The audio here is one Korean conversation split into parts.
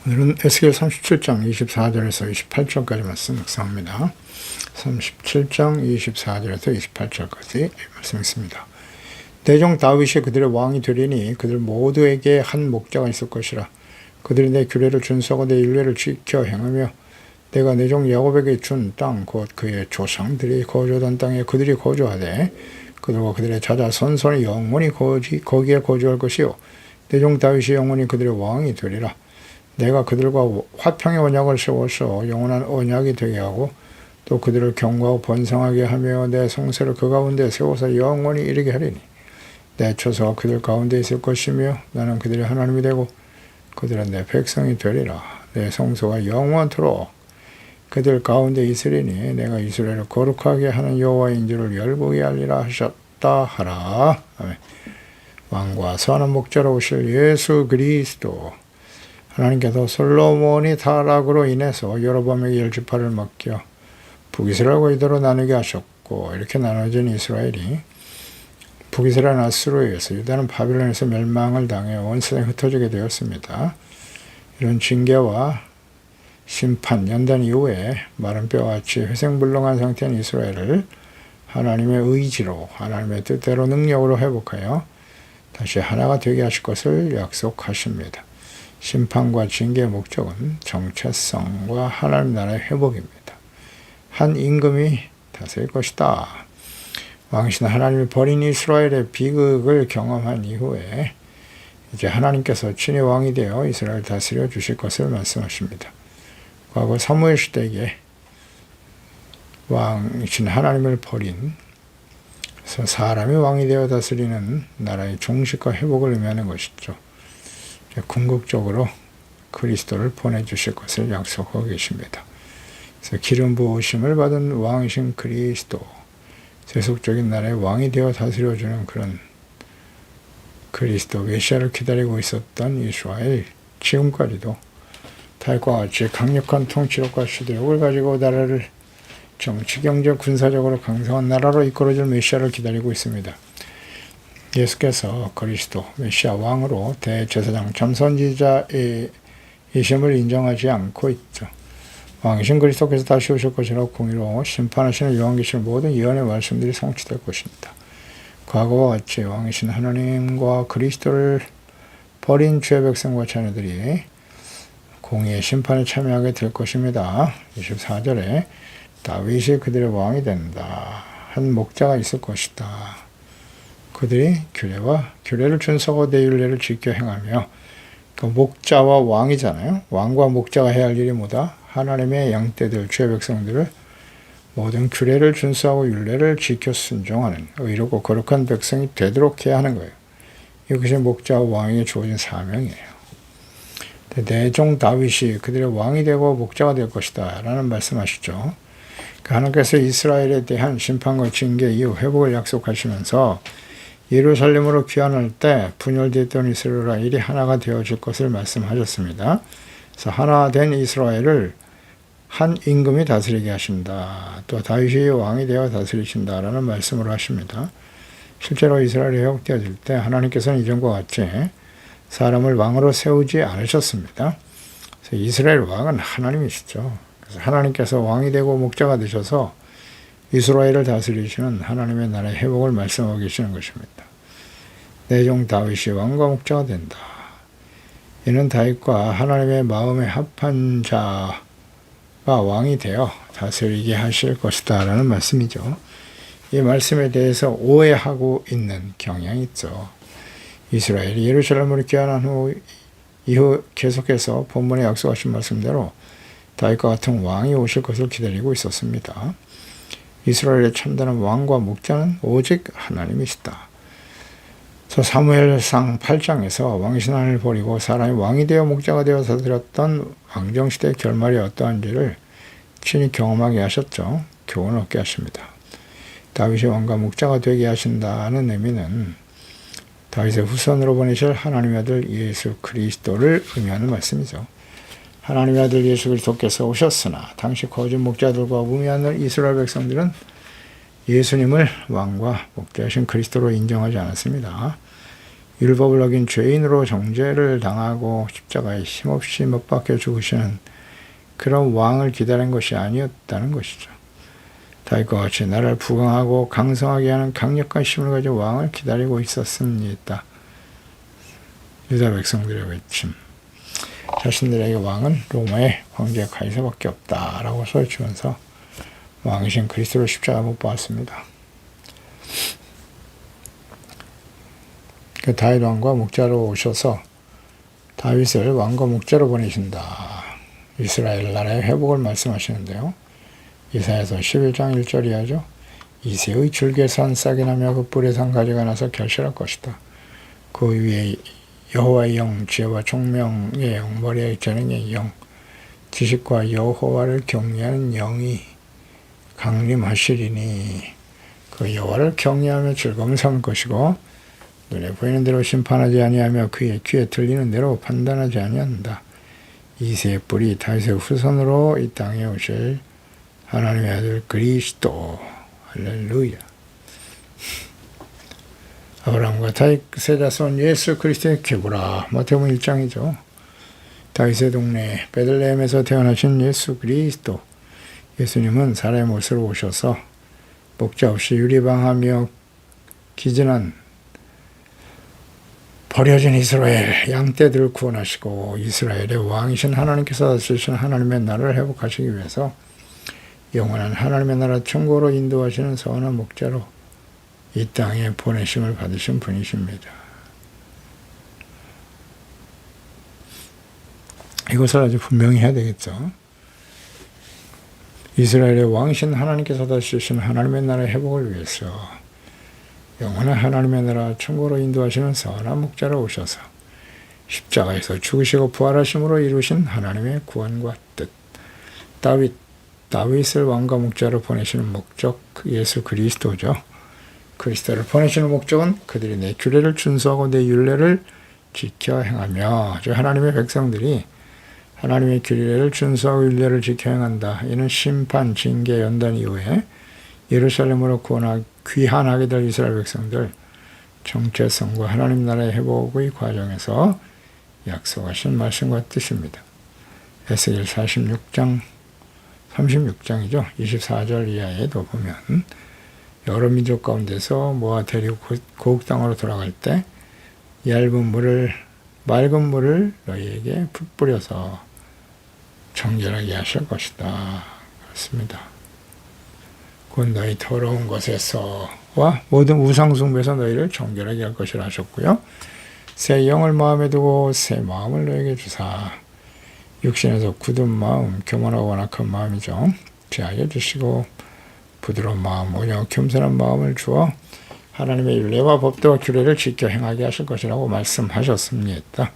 오늘은 에스겔 37장 24절에서 28절까지 말씀 묵상합니다. 37장 24절에서 28절까지 말씀 있습니다. 내 종 다윗이 그들의 왕이 되리니 그들 모두에게 한 목자가 있을 것이라. 그들이 내 규례를 준수하고 내 율례를 지켜 행하며 내가 내 종 야곱에게 준 땅 곧 그의 조상들이 거주하던 땅에 그들이 거주하되 그들과 그들의 자자 선손이 영원히 거기에 거주할 것이요 내 종 다윗이 영원히 그들의 왕이 되리라. 내가 그들과 화평의 언약을 세워서 영원한 언약이 되게 하고 또 그들을 경고하고 번성하게 하며 내 성세를 그 가운데 세워서 영원히 이르게 하리니 내 처소가 그들 가운데 있을 것이며 나는 그들의 하나님이 되고 그들은 내 백성이 되리라. 내 성소가 영원토록 그들 가운데 있으리니 내가 이스라엘을 거룩하게 하는 여호와인 줄을 열보게 알리라 하셨다 하라. 아멘. 왕과 선한 목자로 오실 예수 그리스도 하나님께서 솔로몬이 타락으로 인해서 여로보암에게 10지파를 맡겨 북이스라엘과 이대로 나누게 하셨고 이렇게 나눠진 이스라엘이 북이스라엘 아수르에 의해서 유다는 바빌론에서 멸망을 당해 온 세상에 흩어지게 되었습니다. 이런 징계와 심판, 연단 이후에 마른 뼈같이 회생불능한 상태인 이스라엘을 하나님의 의지로 하나님의 뜻대로 능력으로 회복하여 다시 하나가 되게 하실 것을 약속하십니다. 심판과 징계의 목적은 정체성과 하나님 나라의 회복입니다. 한 임금이 다스릴 것이다. 왕이신 하나님이 버린 이스라엘의 비극을 경험한 이후에 이제 하나님께서 친히 왕이 되어 이스라엘을 다스려 주실 것을 말씀하십니다. 과거 사무엘 시대에 왕이신 하나님을 버린 그래서 사람이 왕이 되어 다스리는 나라의 종식과 회복을 의미하는 것이죠. 궁극적으로 그리스도를 보내주실 것을 약속하고 계십니다. 그래서 기름 부으심을 받은 왕이신 그리스도, 세속적인 나라의 왕이 되어 다스려주는 그런 그리스도 메시아를 기다리고 있었던 이스라엘, 지금까지도 다윗과 같이 강력한 통치력과 수도력을 가지고 나라를 정치, 경제, 군사적으로 강성한 나라로 이끌어줄 메시아를 기다리고 있습니다. 예수께서 그리스도 메시아 왕으로 대제사장 참선지자의 이심을 인정하지 않고 있죠. 왕이신 그리스도께서 다시 오실 것이라고 공의로 심판하시는 여호와 계신 모든 예언의 말씀들이 성취될 것입니다. 과거와 같이 왕이신 하나님과 그리스도를 버린 주의 백성과 자녀들이 공의의 심판에 참여하게 될 것입니다. 24절에 다윗이 그들의 왕이 된다. 한 목자가 있을 것이다. 그들이 규례를 준수하고 내 율례를 지켜 행하며 그 목자와 왕이잖아요. 왕과 목자가 해야 할 일이 뭐다? 하나님의 양떼들, 주의 백성들을 모든 규례를 준수하고 율례를 지켜 순종하는 의롭고 거룩한 백성이 되도록 해야 하는 거예요. 이것이 목자와 왕에게 주어진 사명이에요. 내 종 다윗이 그들의 왕이 되고 목자가 될 것이다 라는 말씀하시죠. 하나님께서 이스라엘에 대한 심판과 징계 이후 회복을 약속하시면서 예루살렘으로 귀환할 때 분열되었던 이스라엘과 일이 하나가 되어질 것을 말씀하셨습니다. 그래서 하나 된 이스라엘을 한 임금이 다스리게 하신다. 또 다윗이 왕이 되어 다스리신다라는 말씀을 하십니다. 실제로 이스라엘이 회복되어질 때 하나님께서는 이전과 같이 사람을 왕으로 세우지 않으셨습니다. 그래서 이스라엘 왕은 하나님이시죠. 그래서 하나님께서 왕이 되고 목자가 되셔서 이스라엘을 다스리시는 하나님의 나라의 회복을 말씀하고 계시는 것입니다. 내 종 다윗이 왕과 목자가 된다. 이는 다윗과 하나님의 마음에 합한 자가 왕이 되어 다스리게 하실 것이다 라는 말씀이죠. 이 말씀에 대해서 오해하고 있는 경향이 있죠. 이스라엘이 예루살렘으로 귀환한 이후 계속해서 본문에 약속하신 말씀대로 다윗과 같은 왕이 오실 것을 기다리고 있었습니다. 이스라엘의 참다른 왕과 목자는 오직 하나님이시다. 사무엘상 8장에서 왕이신 하나님을 버리고 사람이 왕이 되어 목자가 되어 다스렸던 왕정시대의 결말이 어떠한지를 친히 경험하게 하셨죠. 교훈을 얻게 하십니다. 다윗이 왕과 목자가 되게 하신다는 의미는 다윗의 후손으로 보내실 하나님의 아들 예수 그리스도를 의미하는 말씀이죠. 하나님의 아들 예수 그리스도께서 오셨으나 당시 거짓 목자들과 우매하는 이스라엘 백성들은 예수님을 왕과 목자이신 그리스도로 인정하지 않았습니다. 율법을 어긴 죄인으로 정죄를 당하고 십자가에 힘없이 못 박혀 죽으시는 그런 왕을 기다린 것이 아니었다는 것이죠. 다윗과 같이 나라를 부강하고 강성하게 하는 강력한 힘을 가진 왕을 기다리고 있었습니다. 유다 백성들의 외침. 자신들에게 왕은 로마의 황제 가이사밖에 없다라고 소리치면서 왕이신 그리스도를 십자가 못 박았습니다. 그 다윗 왕과 목자로 오셔서 다윗을 왕과 목자로 보내신다. 이스라엘 나라의 회복을 말씀하시는데요. 이사야서 11장 1절이야죠. 이새의 줄기에서 한 싹이 나며 그 뿔에서 한 가지가 나서 결실할 것이다. 그 위에 여호와의 영, 지혜와 총명의 영, 머리에 재능의 영, 지식과 여호와를 경외하는 영이 강림하시리니 그 여호와를 경외하며 즐거움을 삼을 것이고 눈에 보이는 대로 심판하지 아니하며 그의 귀에 들리는 대로 판단하지 아니한다. 이새의 뿔이 다윗의 후손으로 이 땅에 오실 하나님의 아들 그리스도. 할렐루야. 아브라함과 다윗의 자손 예수 그리스도의 계보라. 마태복음 1장이죠. 다윗의 동네 베들레헴에서 태어나신 예수 그리스도. 예수님은 사람의 모습으로 오셔서 목자 없이 유리방하며 기진한 버려진 이스라엘 양떼들을 구원하시고 이스라엘의 왕이신 하나님께서 다스리신 하나님의 나라를 회복하시기 위해서 영원한 하나님의 나라 천국으로 인도하시는 선한 목자로 이 땅에 보내심을 받으신 분이십니다. 이것을 아주 분명히 해야 되겠죠. 이스라엘의 왕이신 하나님께서 다스리신 하나님의 나라의 회복을 위해서 영원한 하나님의 나라 천국으로 인도하시는 선한 목자로 오셔서 십자가에서 죽으시고 부활하심으로 이루신 하나님의 구원과 뜻. 다윗을 왕과 목자로 보내시는 목적 예수 그리스도죠. 그리스도를 보내시는 목적은 그들이 내 규례를 준수하고 내 율례를 지켜 행하며 하나님의 백성들이 하나님의 규례를 준수하고 율례를 지켜 행한다. 이는 심판, 징계, 연단 이후에 예루살렘으로 귀환하게 될 이스라엘 백성들 정체성과 하나님 나라의 회복의 과정에서 약속하신 말씀과 뜻입니다. 에스겔 46장 36장이죠. 24절 이하에도 보면 여러 민족 가운데서 모아 데리고 고국 땅으로 돌아갈 때 맑은 물을 너희에게 뿌려서 정결하게 하실 것이다. 그렇습니다. 곧 너희 더러운 것에서와 모든 우상숭배에서 너희를 정결하게 할 것이라 하셨고요. 새 영을 마음에 두고 새 마음을 너희에게 주사 육신에서 굳은 마음, 교만하고 완악한 마음이죠. 제하여 주시고 부드러운 마음, 온유하고 겸손한 마음을 주어 하나님의 율례와 법도와 규례를 지켜 행하게 하실 것이라고 말씀하셨습니다.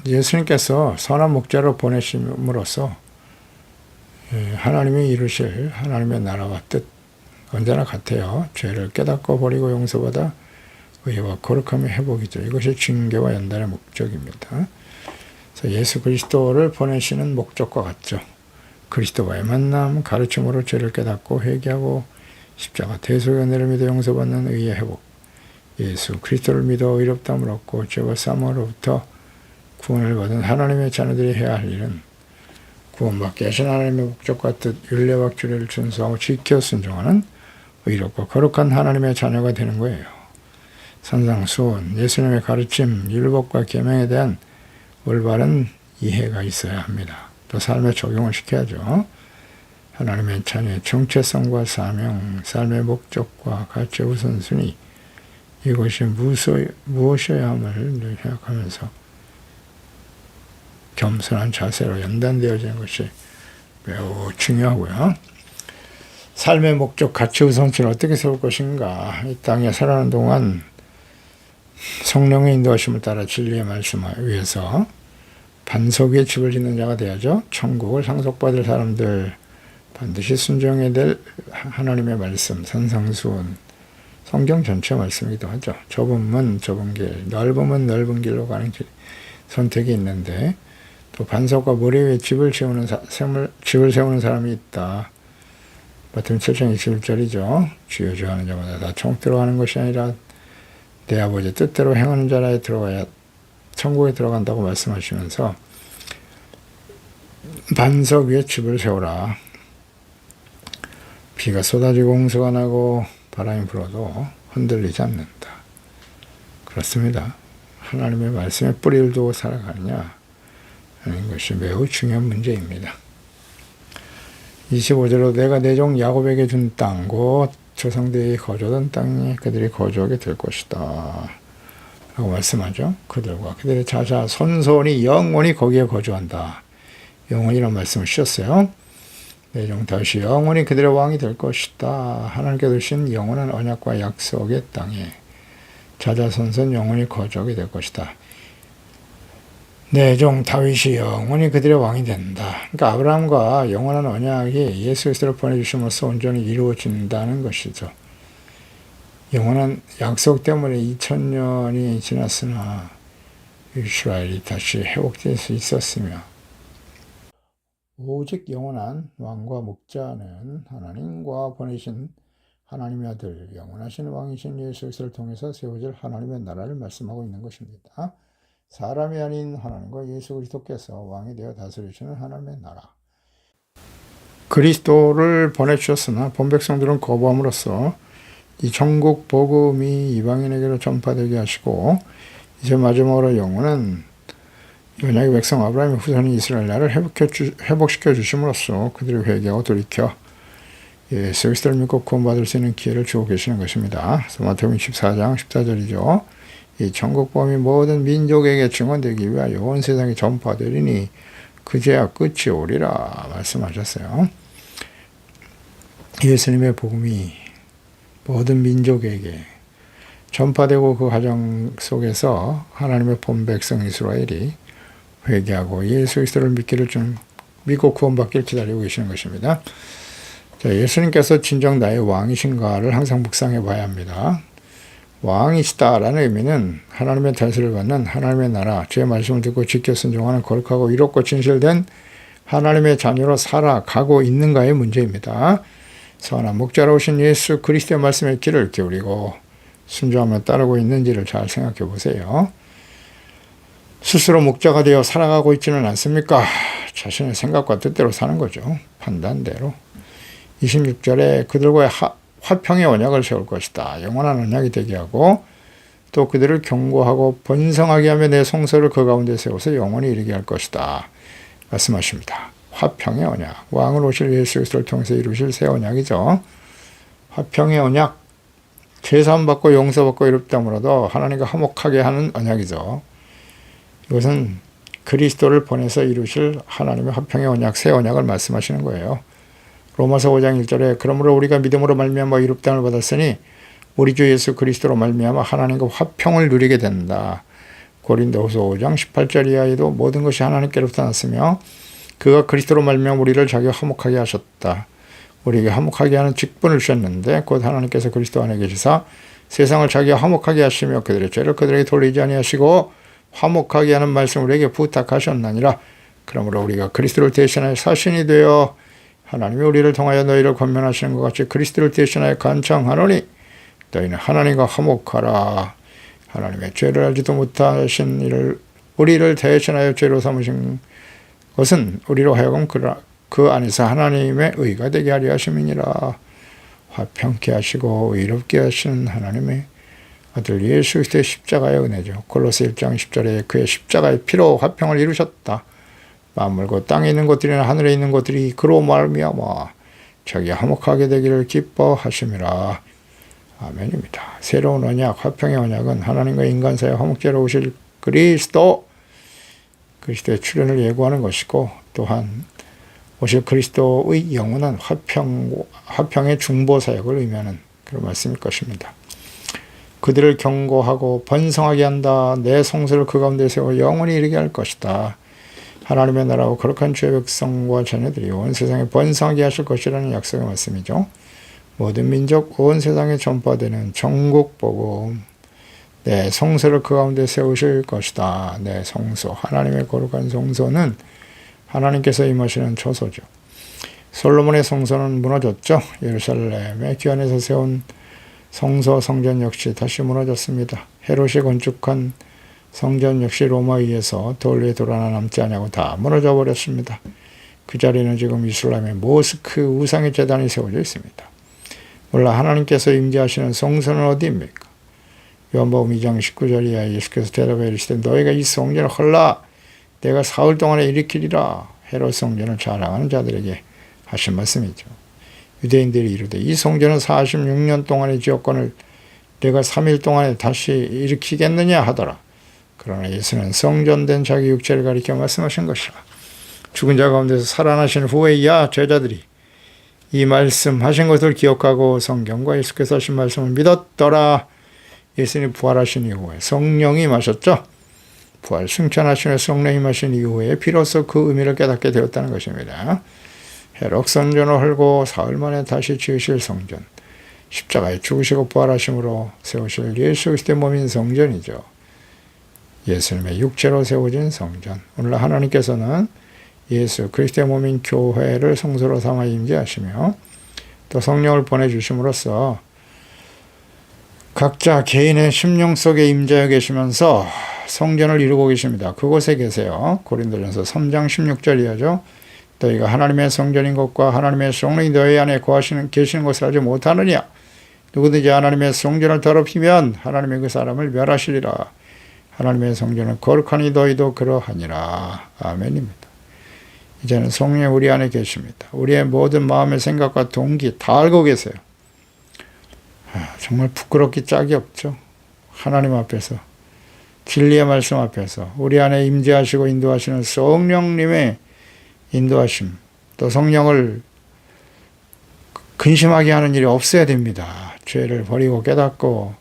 예수님께서 선한 목자로 보내심으로써 하나님이 이루실 하나님의 나라와 뜻 언제나 같아요. 죄를 깨닫고 버리고 용서받아 의와 거룩함의 회복이죠. 이것이 징계와 연단의 목적입니다. 그래서 예수 그리스도를 보내시는 목적과 같죠. 그리스도와의 만남, 가르침으로 죄를 깨닫고 회개하고 십자가 대속의 은혜를 믿어 용서받는 의의 회복. 예수 그리스도를 믿어 의롭다함을 얻고 죄와 사함으로부터 구원을 받은 하나님의 자녀들이 해야 할 일은 구원받게 하신 하나님의 목적과 뜻, 율례와 규례를 준수하고 지켜 순종하는 의롭고 거룩한 하나님의 자녀가 되는 거예요. 산상수훈, 예수님의 가르침, 율법과 계명에 대한 올바른 이해가 있어야 합니다. 또 삶에 적용을 시켜야죠. 하나님의 자녀의 정체성과 사명, 삶의 목적과 가치의 우선순위, 이것이 무엇이어야 함을 생각하면서 겸손한 자세로 연단되어지는 것이 매우 중요하고요. 삶의 목적, 가치 우선순위를 어떻게 세울 것인가. 이 땅에 살아가는 동안 성령의 인도하심을 따라 진리의 말씀을 위해서 반석 위에 집을 짓는 자가 되어야죠. 천국을 상속받을 사람들 반드시 순종해야 될 하나님의 말씀, 산상수훈, 성경 전체 말씀이기도 하죠. 좁은 문, 좁은 길, 넓은 문, 넓은 길로 가는 길, 선택이 있는데 또 반석과 모래 위에 집을 세우는 사람이 있다. 마태복음 7장 21절이죠. 주여 주여 하는 자마다 다 천국 들어가는 것이 아니라 내 아버지 뜻대로 행하는 자라에 들어가야 천국에 들어간다고 말씀하시면서 반석 위에 집을 세우라. 비가 쏟아지고 홍수가 나고 바람이 불어도 흔들리지 않는다. 그렇습니다. 하나님의 말씀에 뿌리를 두고 살아가느냐 하는 것이 매우 중요한 문제입니다. 25절로 내가 내 종 야곱에게 준 땅 곧 조상들이 거주하던 땅이 그들이 거주하게 될 것이다 라고 말씀하죠. 그들과 그들의 자자 손손이 영원히 거기에 거주한다. 영원이라는 말씀을 주셨어요. 내 종 다윗이 영원히 그들의 왕이 될 것이다. 하나님께서 주신 영원한 언약과 약속의 땅에 자자 손손 영원히 거주하게 될 것이다. 내 종 다윗이 영원히 그들의 왕이 된다. 그러니까 아브라함과 영원한 언약이 예수 그리스도를 보내주심으로써 온전히 이루어진다는 것이죠. 영원한 약속 때문에 2000년이 지났으나 이스라엘이 다시 회복될 수 있었으며 오직 영원한 왕과 목자는 하나님과 보내신 하나님의 아들 영원하신 왕이신 예수 그리스도를 통해서 세워질 하나님의 나라를 말씀하고 있는 것입니다. 사람이 아닌 하나님과 예수 그리스도께서 왕이 되어 다스리시는 하나님의 나라. 그리스도를 보내주셨으나 본백성들은 거부함으로써 이 천국 복음이 이방인에게로 전파되게 하시고 이제 마지막으로 영원한 언약의 백성 아브라함의 후손인 이스라엘 나라를 회복시켜 주심으로써 그들이 회개하고 돌이켜 예수 그리스도를 믿고 구원받을 수 있는 기회를 주고 계시는 것입니다. 그래서 마태복음 14장 14절이죠. 이 천국 복음이 모든 민족에게 증언되기 위하여 온 세상에 전파되리니 그제야 끝이 오리라 말씀하셨어요. 예수님의 복음이 모든 민족에게 전파되고 그 과정 속에서 하나님의 본백성 이스라엘이 회개하고 예수 그리스도를 믿고 구원받기를 기다리고 계시는 것입니다. 자, 예수님께서 진정 나의 왕이신가를 항상 묵상해 봐야 합니다. 왕이시다라는 의미는 하나님의 다스림을 받는 하나님의 나라, 주의 말씀을 듣고 지켜 순종하는 거룩하고 이롭고 진실된 하나님의 자녀로 살아가고 있는가의 문제입니다. 선한 목자로 오신 예수 그리스도의 말씀에 귀를 기울이고 순종하며 따르고 있는지를 잘 생각해 보세요. 스스로 목자가 되어 살아가고 있지는 않습니까? 자신의 생각과 뜻대로 사는 거죠. 판단대로. 26절에 그들과의 화평의 언약을 세울 것이다. 영원한 언약이 되게 하고 또 그들을 경고하고 번성하게 하며 내 성소를 그 가운데 세워서 영원히 이르게 할 것이다. 말씀하십니다. 화평의 언약. 왕을 오실 예수 그리스도를 통해서 이루실 새 언약이죠. 화평의 언약. 제사함 받고 용서받고 이롭다므로도 하나님과 화목하게 하는 언약이죠. 이것은 그리스도를 보내서 이루실 하나님의 화평의 언약, 새 언약을 말씀하시는 거예요. 로마서 5장 1절에 그러므로 우리가 믿음으로 말미암아 이롭다함을 받았으니 우리 주 예수 그리스도로 말미암아 하나님과 화평을 누리게 된다. 고린도후서 5장 18절 이하에도 모든 것이 하나님께로부터 났으며 그가 그리스도로 말미암아 우리를 자기와 화목하게 하셨다. 우리에게 화목하게 하는 직분을 주셨는데 곧 하나님께서 그리스도 안에 계시사 세상을 자기와 화목하게 하시며 그들의 죄를 그들에게 돌리지 아니하시고 화목하게 하는 말씀을 우리에게 부탁하셨나니라. 그러므로 우리가 그리스도를 대신하여 사신이 되어 하나님이 우리를 통하여 너희를 권면하시는 것 같이 그리스도를 대신하여 간청하노니 너희는 하나님과 화목하라. 하나님의 죄를 알지도 못하신 이를 우리를 대신하여 죄로 삼으신 것은 우리로 하여금 그 안에서 하나님의 의가 되게 하려 하심이니라. 화평케 하시고 의롭게 하시는 하나님의 아들 예수 그리스도의 십자가의 은혜죠. 골로새 1장 10절에 그의 십자가의 피로 화평을 이루셨다. 만물과 땅에 있는 것들이나 하늘에 있는 것들이 그로 말미암아 자기 화목하게 되기를 기뻐하심이라. 아멘입니다. 새로운 언약, 화평의 언약은 하나님과 인간 사이의 화목제로 오실 그리스도의 출현을 예고하는 것이고 또한 오실 그리스도의 영원한 화평의 중보 사역을 의미하는 그런 말씀일 것입니다. 그들을 경고하고 번성하게 한다. 내 성소를 그 가운데 세워 영원히 이르게 할 것이다. 하나님의 나라와 거룩한 주의 백성과 자녀들이 온 세상에 번성하게 하실 것이라는 약속의 말씀이죠. 모든 민족 온 세상에 전파되는 천국 복음. 내 성소를 그 가운데 세우실 것이다. 내 성소, 하나님의 거룩한 성소는 하나님께서 임하시는 처소죠. 솔로몬의 성소는 무너졌죠. 예루살렘의 기원에서 세운 성소 성전 역시 다시 무너졌습니다. 헤롯이 건축한 성전 역시 로마에 의해서 돌 위에 돌 하나 남지 않냐고 다 무너져 버렸습니다. 그 자리는 지금 이슬람의 모스크 우상의 제단이 세워져 있습니다. 몰라 하나님께서 임재하시는 성소는 어디입니까? 요한복음 2장 19절이야. 예수께서 대답해 이르시되 너희가 이 성전을 헐라 내가 사흘 동안에 일으키리라. 헤롯 성전을 자랑하는 자들에게 하신 말씀이죠. 유대인들이 이르되 이 성전은 46년 동안의 지역권을 내가 3일 동안에 다시 일으키겠느냐 하더라. 그러나 예수는 성전된 자기 육체를 가리켜 말씀하신 것이라. 죽은 자 가운데서 살아나신 후에야 제자들이 이 말씀하신 것을 기억하고 성경과 예수께서 하신 말씀을 믿었더라. 예수님이 부활하신 이후에 성령이 임하셨죠. 부활 승천하신 후에 성령이 임하신 이후에 비로소 그 의미를 깨닫게 되었다는 것입니다. 헤롯 성전을 헐고 사흘 만에 다시 지으실 성전, 십자가에 죽으시고 부활하심으로 세우실 예수 그리스도의 몸인 성전이죠. 예수님의 육체로 세워진 성전. 오늘 하나님께서는 예수 그리스도의 몸인 교회를 성소로 삼아 임재하시며 또 성령을 보내주심으로써 각자 개인의 심령 속에 임재하여 계시면서 성전을 이루고 계십니다. 그곳에 계세요. 고린도전서 3장 16절이야죠. 너희가 하나님의 성전인 것과 하나님의 성령이 너희 안에 계시는 것을 알지 못하느냐. 누구든지 하나님의 성전을 더럽히면 하나님의 그 사람을 멸하시리라. 하나님의 성전은 거룩하니 너희도 그러하니라. 아멘입니다. 이제는 성령이 우리 안에 계십니다. 우리의 모든 마음의 생각과 동기 다 알고 계세요. 정말 부끄럽기 짝이 없죠. 하나님 앞에서, 진리의 말씀 앞에서 우리 안에 임재하시고 인도하시는 성령님의 인도하심, 또 성령을 근심하게 하는 일이 없어야 됩니다. 죄를 버리고 깨닫고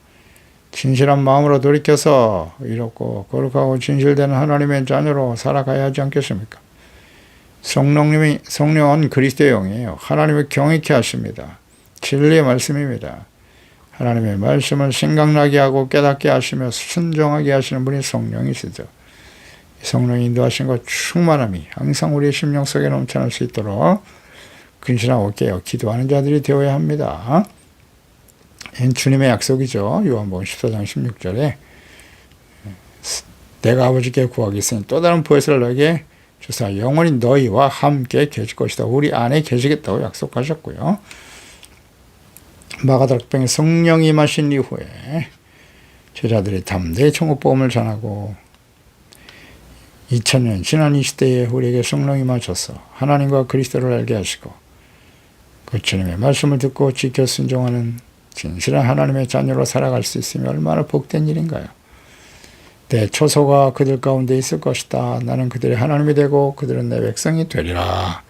진실한 마음으로 돌이켜서 이롭고 거룩하고 진실되는 하나님의 자녀로 살아가야 하지 않겠습니까? 성령은 그리스도의 영이에요. 하나님을 경외케 하십니다. 진리의 말씀입니다. 하나님의 말씀을 생각나게 하고 깨닫게 하시며 순종하게 하시는 분이 성령이시죠. 성령이 인도하신 것 충만함이 항상 우리의 심령 속에 넘쳐날 수 있도록 근신하고 깨어 기도하는 자들이 되어야 합니다. 주님의 약속이죠. 요한복음 14장 16절에 내가 아버지께 구하겠으니 또 다른 보혜사를 너에게 주사 영원히 너희와 함께 계실 것이다. 우리 안에 계시겠다고 약속하셨고요. 마가다락방에 성령이 임하신 이후에 제자들이 담대히 천국복음을 전하고 2000년 지난 이 시대에 우리에게 성령이 임하셔서 하나님과 그리스도를 알게 하시고 그 주님의 말씀을 듣고 지켜 순종하는 진실한 하나님의 자녀로 살아갈 수 있으면 얼마나 복된 일인가요? 내 초소가 그들 가운데 있을 것이다. 나는 그들의 하나님이 되고 그들은 내 백성이 되리라.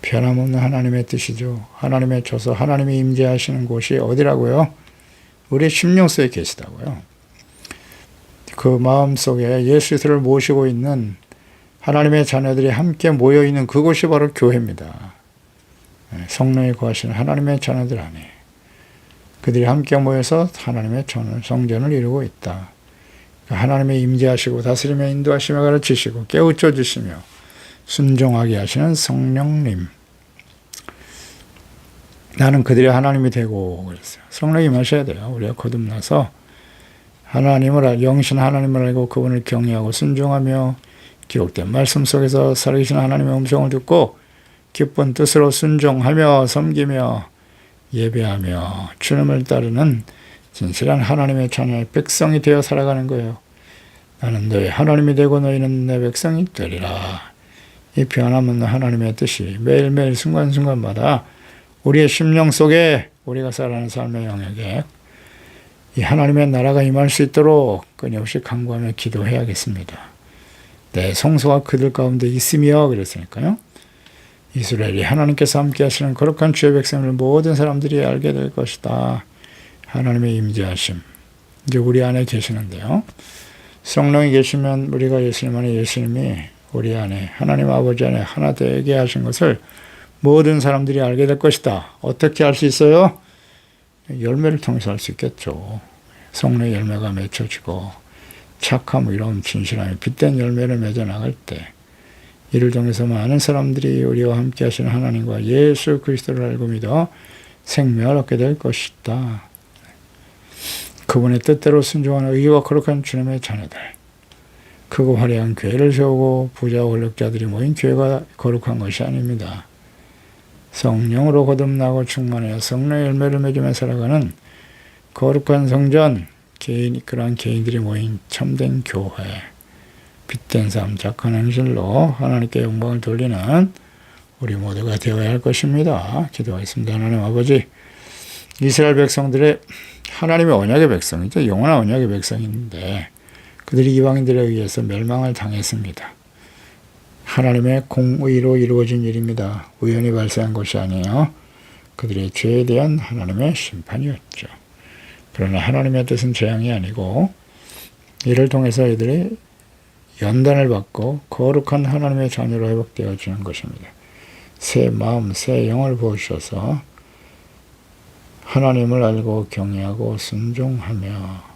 변함없는 하나님의 뜻이죠. 하나님의 초소, 하나님이 임재하시는 곳이 어디라고요? 우리의 심령 속에 계시다고요. 그 마음속에 예수 그리스도를 모시고 있는 하나님의 자녀들이 함께 모여있는 그곳이 바로 교회입니다. 성령이 거하시는 하나님의 자녀들 안에 그들이 함께 모여서 하나님의 성전을 이루고 있다. 하나님의 임재하시고 다스리며 인도하시며 가르치시고 깨우쳐 주시며 순종하게 하시는 성령님. 나는 그들의 하나님이 되고 그랬어요. 성령이 임하셔야 돼요. 우리가 거듭나서 영신 하나님을 알고 그분을 경외하고 순종하며 기록된 말씀 속에서 살아계신 하나님의 음성을 듣고 기쁜 뜻으로 순종하며 섬기며 예배하며 주님을 따르는 진실한 하나님의 자녀의 백성이 되어 살아가는 거예요. 나는 너의 하나님이 되고 너희는 내 백성이 되리라. 이 변함없는 하나님의 뜻이 매일매일 순간순간마다 우리의 심령 속에 우리가 살아가는 삶의 영역에 이 하나님의 나라가 임할 수 있도록 끊임없이 간구하며 기도해야겠습니다. 내 성소가 그들 가운데 있으며 그랬으니까요. 이스라엘이 하나님께서 함께 하시는 거룩한 주의 백성을 모든 사람들이 알게 될 것이다. 하나님의 임재하심. 이제 우리 안에 계시는데요. 성령이 계시면 우리가 예수님 안에 예수님이 우리 안에 하나님 아버지 안에 하나 되게 하신 것을 모든 사람들이 알게 될 것이다. 어떻게 알 수 있어요? 열매를 통해서 알 수 있겠죠. 성령의 열매가 맺혀지고 착함, 의로움, 진실함이 빛된 열매를 맺어 나갈 때 이를 통해서 많은 사람들이 우리와 함께 하시는 하나님과 예수 그리스도를 알고 믿어 생명을 얻게 될 것이다. 그분의 뜻대로 순종하는 의와 거룩한 주님의 자녀들, 크고 화려한 교회를 세우고 부자와 권력자들이 모인 교회가 거룩한 것이 아닙니다. 성령으로 거듭나고 충만하여 성령의 열매를 맺으며 살아가는 거룩한 성전, 그러한 개인들이 모인 참된 교회, 빛된 삶, 착한 행실로 하나님께 영광을 돌리는 우리 모두가 되어야 할 것입니다. 기도하겠습니다. 하나님 아버지, 이스라엘 백성들의 하나님의 언약의 백성이죠. 영원한 언약의 백성인데 그들이 이방인들에 의해서 멸망을 당했습니다. 하나님의 공의로 이루어진 일입니다. 우연히 발생한 것이 아니에요. 그들의 죄에 대한 하나님의 심판이었죠. 그러나 하나님의 뜻은 재앙이 아니고 이를 통해서 이들이 연단을 받고 거룩한 하나님의 자녀로 회복되어지는 것입니다. 새 마음, 새 영을 부으셔서 하나님을 알고 경외하고 순종하며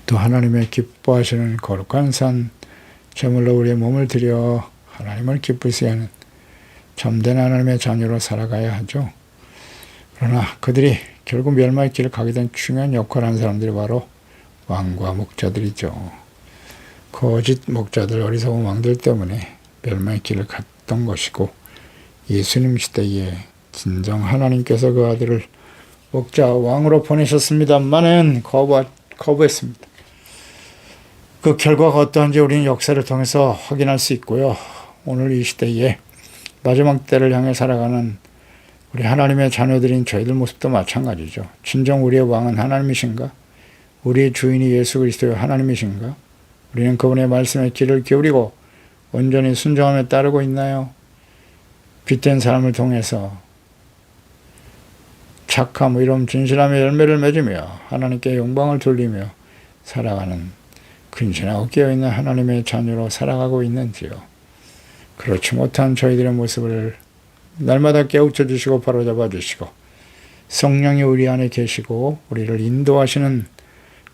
또 하나님의 기뻐하시는 거룩한 산, 제물로 우리의 몸을 들여 하나님을 기쁘시게 하는 참된 하나님의 자녀로 살아가야 하죠. 그러나 그들이 결국 멸망의 길을 가게 된 중요한 역할을 하는 사람들이 바로 왕과 목자들이죠. 거짓 목자들, 어리석은 왕들 때문에 멸망의 길을 갔던 것이고 예수님 시대에 진정 하나님께서 그 아들을 목자 왕으로 보내셨습니다만은 거부했습니다. 그 결과가 어떠한지 우리는 역사를 통해서 확인할 수 있고요. 오늘 이 시대에 마지막 때를 향해 살아가는 우리 하나님의 자녀들인 저희들 모습도 마찬가지죠. 진정 우리의 왕은 하나님이신가? 우리의 주인이 예수 그리스도의 하나님이신가? 우리는 그분의 말씀에 귀를 기울이고 온전히 순종하며 따르고 있나요? 빛된 삶을 통해서 착함, 의로움, 진실함의 열매를 맺으며 하나님께 영광을 돌리며 살아가는 근신하고 깨어있는 하나님의 자녀로 살아가고 있는지요. 그렇지 못한 저희들의 모습을 날마다 깨우쳐 주시고 바로잡아 주시고 성령이 우리 안에 계시고 우리를 인도하시는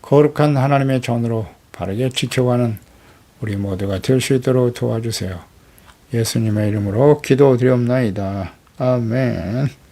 거룩한 하나님의 전으로 바르게 지켜가는 우리 모두가 될 수 있도록 도와주세요. 예수님의 이름으로 기도드리옵나이다. 아멘.